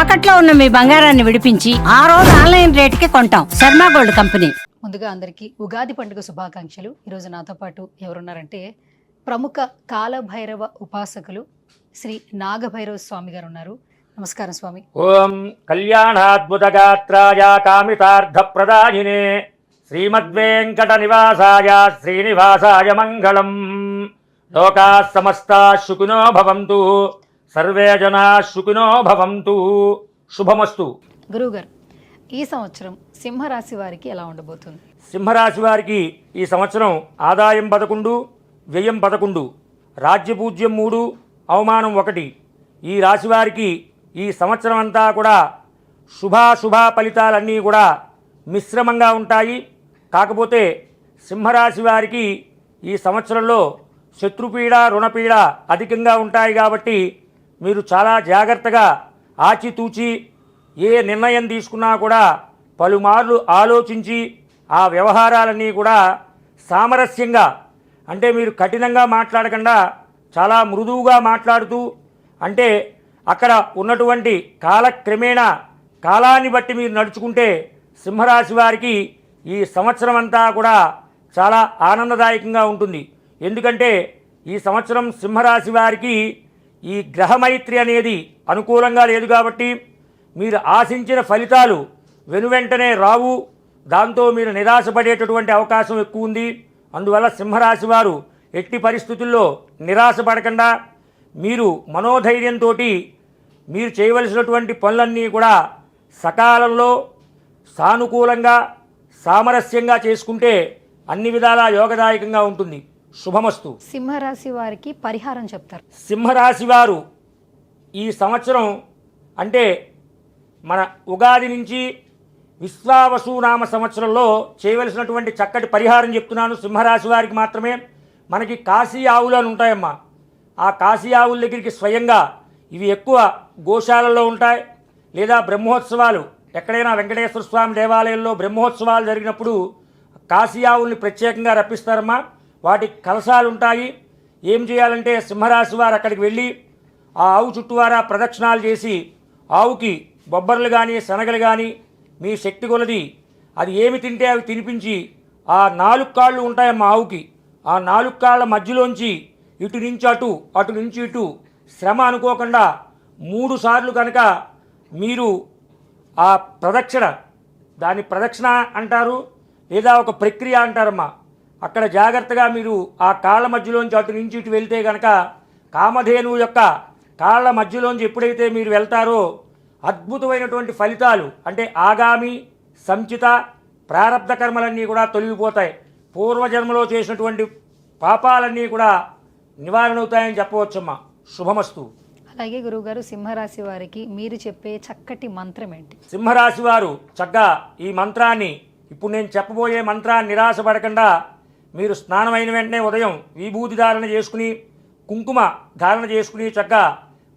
తాకట్లో ఉన్న మీ బంగారాన్ని విడిపించి ఆ రోజు ఆన్లైన్ రేటుకి కొంటాం. Sharma gold company. ముందుగా అందరికీ ఉగాది పండుగ శుభాకాంక్షలు. ఈరోజు నాతో పాటు ఎవరున్నారంటే ప్రముఖ కాలభైరవ ఉపాసకులు శ్రీ నాగభైరవ స్వామి గారు ఉన్నారు. నమస్కారం స్వామి. ఓం కళ్యాణాద్భుతగాత్రాయ కామితార్థప్రదాయినే శ్రీమద్వేంకట నివాసాయ శ్రీనివాసాయ మంగళం. లోకా సమస్తా సుఖినో భవంతు, సర్వే జనా సుఖినో భవంతు. శుభమస్తు. గురువుగారు, ఈ సంవత్సరం సింహరాశి వారికి ఎలా ఉండబోతుంది? సింహరాశి వారికి ఈ సంవత్సరం ఆదాయం 11, వ్యయం 11, రాజ్యపూజ్యం 3, అవమానం 1. ఈ రాశి వారికి ఈ సంవత్సరం అంతా కూడా శుభాశుభ ఫలితాలన్నీ కూడా మిశ్రమంగా ఉంటాయి. కాకపోతే సింహరాశి వారికి ఈ సంవత్సరంలో శత్రుపీడ రుణపీడ అధికంగా ఉంటాయి. కాబట్టి మీరు చాలా జాగ్రత్తగా ఆచితూచి ఏ నిర్ణయం తీసుకున్నా కూడా పలుమార్లు ఆలోచించి ఆ వ్యవహారాలన్నీ కూడా సామరస్యంగా, అంటే మీరు కఠినంగా మాట్లాడకుండా చాలా మృదువుగా మాట్లాడుతూ, అంటే అక్కడ ఉన్నటువంటి కాలక్రమేణా కాలాన్ని బట్టి మీరు నడుచుకుంటే సింహరాశి వారికి ఈ సంవత్సరం అంతా కూడా చాలా ఆనందదాయకంగా ఉంటుంది. ఎందుకంటే ఈ సంవత్సరం సింహరాశి వారికి ఈ గ్రహమైత్రి అనేది అనుకూలంగా లేదు. కాబట్టి మీరు ఆశించిన ఫలితాలు వెనువెంటనే రావు. దాంతో మీరు నిరాశపడేటటువంటి అవకాశం ఎక్కువ ఉంది. అందువల్ల సింహరాశి వారు ఎట్టి పరిస్థితుల్లో నిరాశపడకుండా మీరు మనోధైర్యంతో మీరు చేయవలసినటువంటి పనులన్నీ కూడా సకాలంలో సానుకూలంగా సామరస్యంగా చేసుకుంటే అన్ని విధాలా యోగదాయకంగా ఉంటుంది. శుభమస్తు. సింహరాశి వారికి పరిహారం చెప్తారు. సింహరాశి వారు ఈ సంవత్సరం అంటే మన ఉగాది నుంచి విశ్వావసునామ సంవత్సరంలో చేయవలసినటువంటి చక్కటి పరిహారం చెప్తున్నాను. సింహరాశి వారికి మాత్రమే. మనకి కాశీ ఆవులు అని ఉంటాయమ్మా. ఆ కాశీ ఆవుల దగ్గరికి స్వయంగా ఇవి ఎక్కువ గోశాలలో ఉంటాయి. లేదా బ్రహ్మోత్సవాలు ఎక్కడైనా వెంకటేశ్వర స్వామి దేవాలయంలో బ్రహ్మోత్సవాలు జరిగినప్పుడు కాశీ ఆవుల్ని ప్రత్యేకంగా రప్పిస్తారమ్మా. వాటికి కలశాలు ఉంటాయి. ఏం చేయాలంటే సింహరాశి వారు అక్కడికి వెళ్ళి ఆ ఆవు చుట్టూవారా ప్రదక్షిణాలు చేసి ఆవుకి బొబ్బర్లు కానీ శనగలు కానీ మీ శక్తి కొలది అది ఏమి తింటే అవి తినిపించి ఆ 4 కాళ్ళు ఉంటాయమ్మా ఆవుకి. ఆ 4 కాళ్ళ మధ్యలోంచి ఇటు నుంచి అటు, అటు నుంచి ఇటు శ్రమ అనుకోకుండా 3 సార్లు కనుక మీరు ఆ ప్రదక్షిణ, దాని ప్రదక్షిణ అంటారు లేదా ఒక ప్రక్రియ అంటారమ్మా. అక్కడ జాగ్రత్తగా మీరు ఆ కాళ్ళ మధ్యలోంచి అటు నుంచి ఇటు వెళ్తే కనుక కామధేను యొక్క కాళ్ళ మధ్యలోంచి ఎప్పుడైతే మీరు వెళ్తారో అద్భుతమైనటువంటి ఫలితాలు, అంటే ఆగామి సంచిత ప్రారబ్ధ కర్మలన్నీ కూడా తొలగిపోతాయి. పూర్వజన్మలో చేసినటువంటి పాపాలన్నీ కూడా నివారణ అవుతాయని చెప్పవచ్చమ్మా. శుభమస్తు. అలాగే గురువుగారు, సింహరాశి వారికి మీరు చెప్పే చక్కటి మంత్రం ఏంటి? సింహరాశి వారు చక్కగా ఈ మంత్రాన్ని, ఇప్పుడు నేను చెప్పబోయే మంత్రాన్ని నిరాశపడకుండా మీరు స్నానం అయిన వెంటనే ఉదయం విభూతి ధారణ చేసుకుని కుంకుమ ధారణ చేసుకుని చక్కగా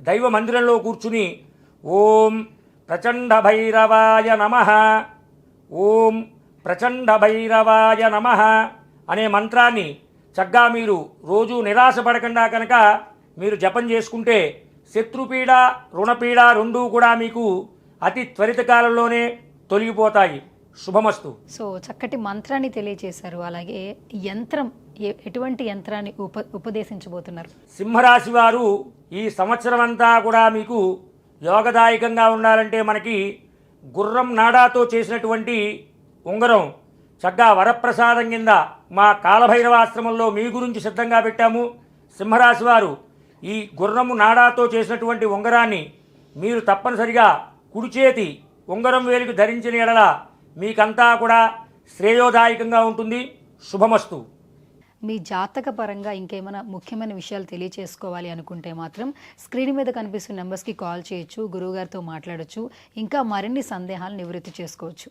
దైవ మందిరంలో కూర్చుని ఓం ప్రచండ భైరవాయ నమః, ఓం ప్రచండ భైరవాయ నమః అనే మంత్రాన్ని చక్కగా మీరు రోజు నిరాశపడకుండా కనుక మీరు జపం చేసుకుంటే శత్రుపీడ రుణపీడ రెండూ కూడా మీకు అతి త్వరిత కాలంలోనే తొలగిపోతాయి. శుభమస్తు. సో చక్కటి మంత్రాన్ని తెలియజేశారు. అలాగే యంత్రం, ఎటువంటి యంత్రాన్ని ఉపదేశించబోతున్నారు? సింహరాశి వారు ఈ సంవత్సరం అంతా కూడా మీకు యోగదాయకంగా ఉండాలంటే మనకి గుర్రం నాడాతో చేసినటువంటి ఉంగరం చక్కగా వరప్రసాదం కింద మా కాలభైరవాశ్రమంలో మీ గురించి సిద్ధంగా పెట్టాము. సింహరాశి వారు ఈ గుర్రము నాడాతో చేసినటువంటి ఉంగరాన్ని మీరు తప్పనిసరిగా కుడి చేతి ఉంగరం వేలికి ధరించిన ఎడల మీకంతా కూడా శ్రేయోదాయకంగా ఉంటుంది. శుభమస్తు. మీ జాతక పరంగా ఇంకేమైనా ముఖ్యమైన విషయాలు తెలియచేసుకోవాలి అనుకుంటే మాత్రం స్క్రీన్ మీద కనిపిస్తున్న నెంబర్స్కి కాల్ చేయొచ్చు, గురువుగారితో మాట్లాడొచ్చు, ఇంకా మరిన్ని సందేహాలు నివృత్తి చేసుకోవచ్చు.